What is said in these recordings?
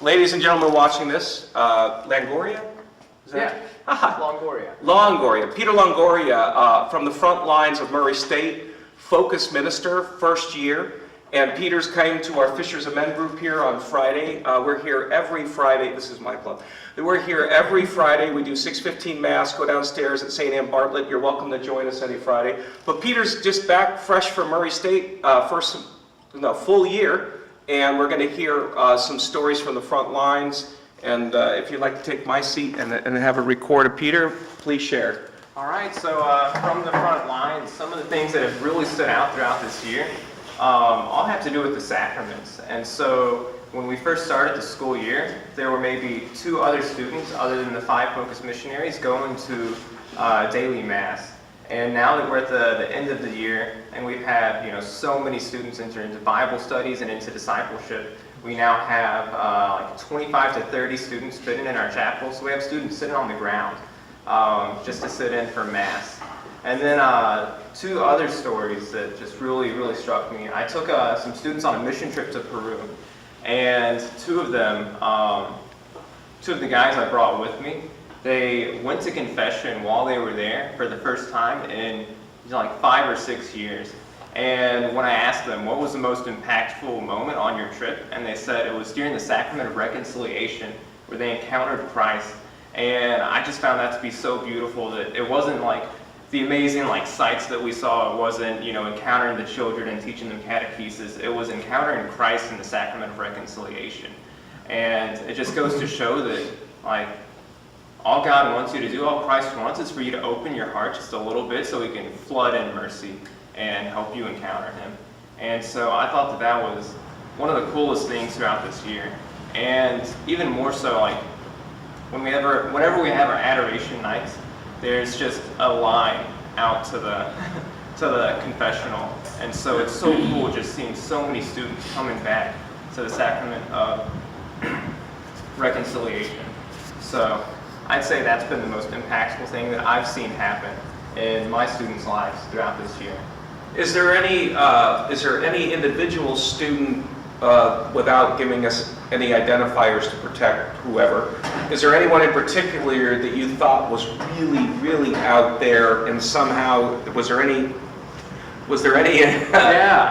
Ladies and gentlemen watching this, Longoria? Is that? Yeah, Longoria. Longoria. Peter Longoria from the front lines of Murray State, Focus Minister, first year. And Peter's came to our Fishers of Men group here on Friday. We're here every Friday. This is my club. We're here every Friday. We do 6:15 Mass, go downstairs at St. Anne Bartlett. You're welcome to join us any Friday. But Peter's just back fresh from Murray State, full year. And we're going to hear some stories from the front lines. And if you'd like to take my seat and have a record of Peter, please share. All right, so from the front lines, some of the things that have really stood out throughout this year all have to do with the sacraments. And so when we first started the school year, there were maybe 2 other students other than the 5 Focus missionaries going to daily Mass. And now that we're at the end of the year and we've had so many students enter into Bible studies and into discipleship, we now have like 25 to 30 students fitting in our chapel. So we have students sitting on the ground just to sit in for Mass. And then 2 other stories that just really struck me. I took some students on a mission trip to Peru, and 2 of them, 2 of the guys I brought with me, they went to confession while they were there for the first time in like 5 or 6 years. And when I asked them, what was the most impactful moment on your trip? And they said it was during the Sacrament of Reconciliation where they encountered Christ. And I just found that to be so beautiful that it wasn't like the amazing sights that we saw. It wasn't, encountering the children and teaching them catechesis. It was encountering Christ in the Sacrament of Reconciliation. And it just goes to show that all God wants you to do, all Christ wants, is for you to open your heart just a little bit so He can flood in mercy and help you encounter Him. And so I thought that was one of the coolest things throughout this year. And even more so, whenever we have our adoration nights, there's just a line out to the confessional. And so it's so cool just seeing so many students coming back to the Sacrament of Reconciliation. So I'd say that's been the most impactful thing that I've seen happen in my students' lives throughout this year. Is there any individual student, without giving us any identifiers to protect whoever, is there anyone in particular that you thought was really out there, and somehow was there any Yeah.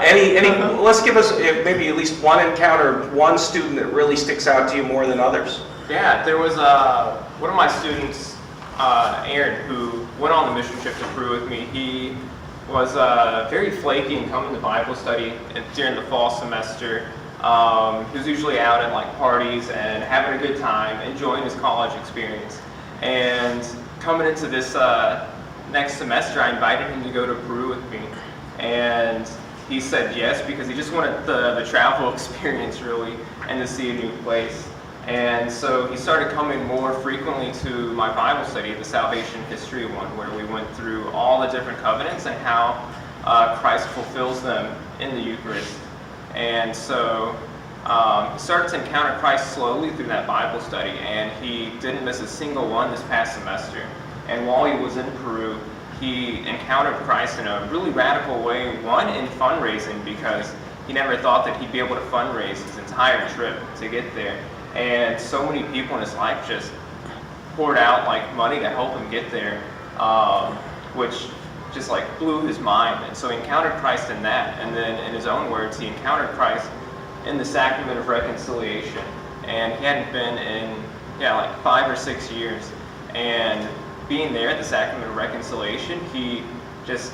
let's give us maybe at least one encounter, one student that really sticks out to you more than others? Yeah, there was one of my students, Aaron, who went on the mission trip to Peru with me. He was very flaky in coming to Bible study during the fall semester. He was usually out at parties and having a good time, enjoying his college experience. And coming into this next semester, I invited him to go to Peru with me. And he said yes because he just wanted the travel experience really and to see a new place. And so he started coming more frequently to my Bible study, the Salvation History one, where we went through all the different covenants and how Christ fulfills them in the Eucharist. And so he started to encounter Christ slowly through that Bible study, and he didn't miss a single one this past semester. And while he was in Peru, he encountered Christ in a really radical way, one in fundraising, because he never thought that he'd be able to fundraise his entire trip to get there. And so many people in his life just poured out money to help him get there, which just blew his mind. And so he encountered Christ in that, and then in his own words, he encountered Christ in the Sacrament of Reconciliation. And he hadn't been in 5 or 6 years. And being there at the Sacrament of Reconciliation, he just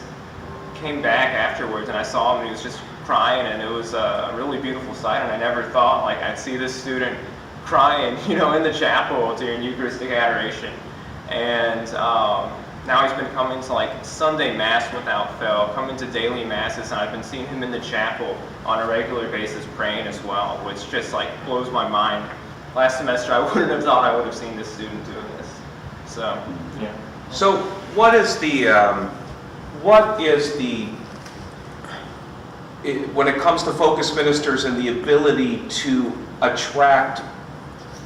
came back afterwards, and I saw him, and he was just crying, and it was a really beautiful sight. And I never thought I'd see this student crying, in the chapel during Eucharistic adoration. And now he's been coming to Sunday Mass without fail, coming to daily Masses, and I've been seeing him in the chapel on a regular basis praying as well, which just blows my mind. Last semester I wouldn't have thought I would have seen this student doing this. So, yeah. So what is when it comes to Focus ministers and the ability to attract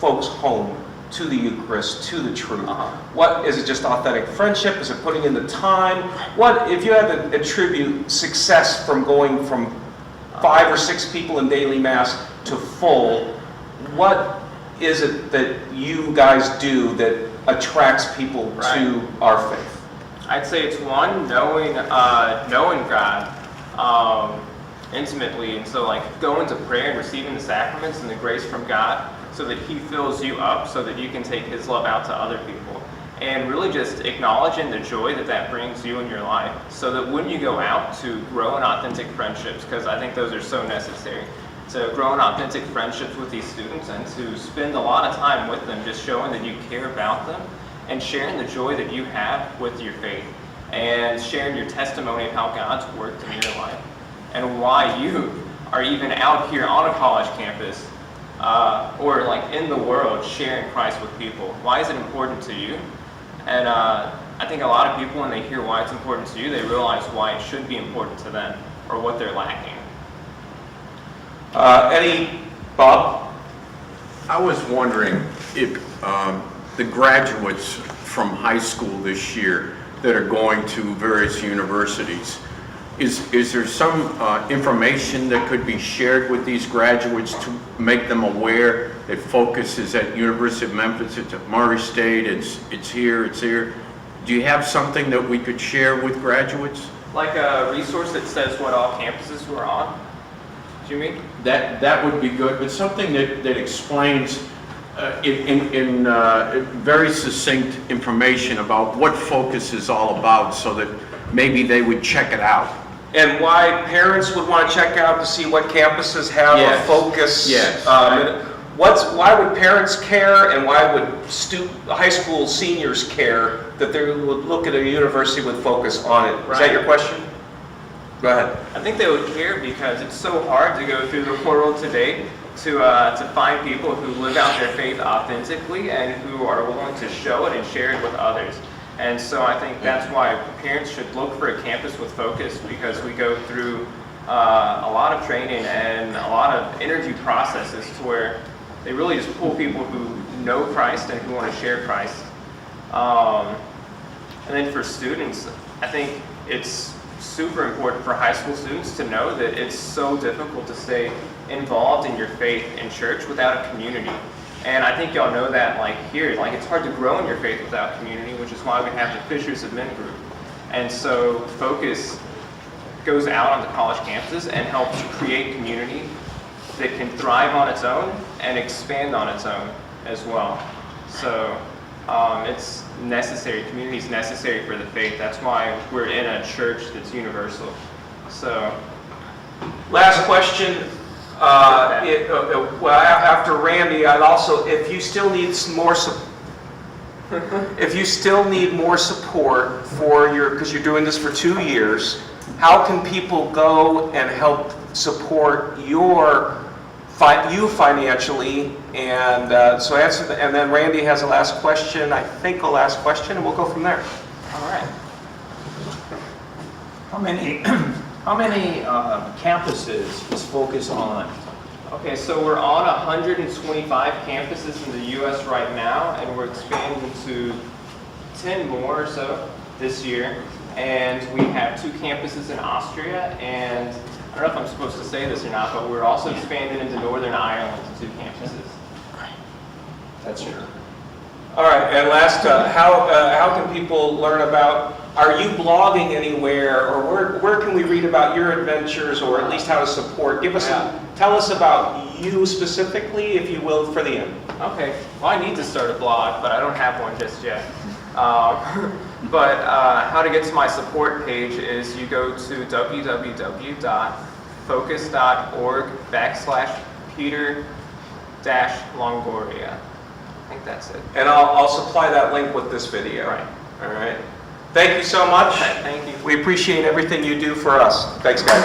folks home to the Eucharist, to the truth? What is it? Just authentic friendship? Is it putting in the time? What if you had to attribute success from going from 5 or 6 people in daily Mass to full? What is it that you guys do that attracts people to our faith? I'd say it's one, knowing God intimately, and so like going to prayer and receiving the sacraments and the grace from God so that He fills you up so that you can take His love out to other people. And really just acknowledging the joy that that brings you in your life so that when you go out to grow in authentic friendships, because I think those are so necessary, to grow in authentic friendships with these students and to spend a lot of time with them, just showing that you care about them and sharing the joy that you have with your faith and sharing your testimony of how God's worked in your life and why you are even out here on a college campus or like in the world sharing Christ with people. Why is it important to you? And I think a lot of people, when they hear why it's important to you, they realize why it should be important to them or what they're lacking. Bob? I was wondering if the graduates from high school this year that are going to various universities, is there some information that could be shared with these graduates to make them aware that Focus is at University of Memphis, it's at Murray State, it's here. Do you have something that we could share with graduates? Like a resource that says what all campuses we're on? Do you mean? That would be good, but something that explains in very succinct information about what Focus is all about so that maybe they would check it out. And why parents would want to check out to see what campuses have a Focus. Yes. Why would parents care, and why would high school seniors care that they would look at a university with Focus on it? Is that your question? Go ahead. I think they would care because it's so hard to go through the world today to find people who live out their faith authentically and who are willing to show it and share it with others. And so I think that's why parents should look for a campus with Focus, because we go through a lot of training and a lot of interview processes to where they really just pull people who know Christ and who want to share Christ. And then for students, I think it's super important for high school students to know that it's so difficult to stay involved in your faith in church without a community. And I think y'all know that here, it's hard to grow in your faith without community, which is why we have the Fishers of Men group. And so Focus goes out on the college campuses and helps create community that can thrive on its own and expand on its own as well. So it's necessary, community is necessary for the faith. That's why we're in a church that's universal. So, last question. After Randy, I'd also, if you still need more support for because you're doing this for 2 years, how can people go and help support you financially? And so answer that, and then Randy has a last question, I think a last question, and we'll go from there. all right. How many campuses is Focus on? Okay, so we're on 125 campuses in the U.S. right now, and we're expanding to 10 more or so this year. And we have 2 campuses in Austria, and I don't know if I'm supposed to say this or not, but we're also expanding into Northern Ireland to 2 campuses. That's your... All right, and last, how can people learn about, are you blogging anywhere, or where can we read about your adventures, or at least how to support? Tell us about you specifically, if you will, for the end. Okay, well I need to start a blog, but I don't have one just yet. But how to get to my support page is you go to www.focus.org/Peter-Longoria. I think that's it. And I'll supply that link with this video. Right. All right. Thank you so much. Thank you. We appreciate everything you do for us. Thanks, guys.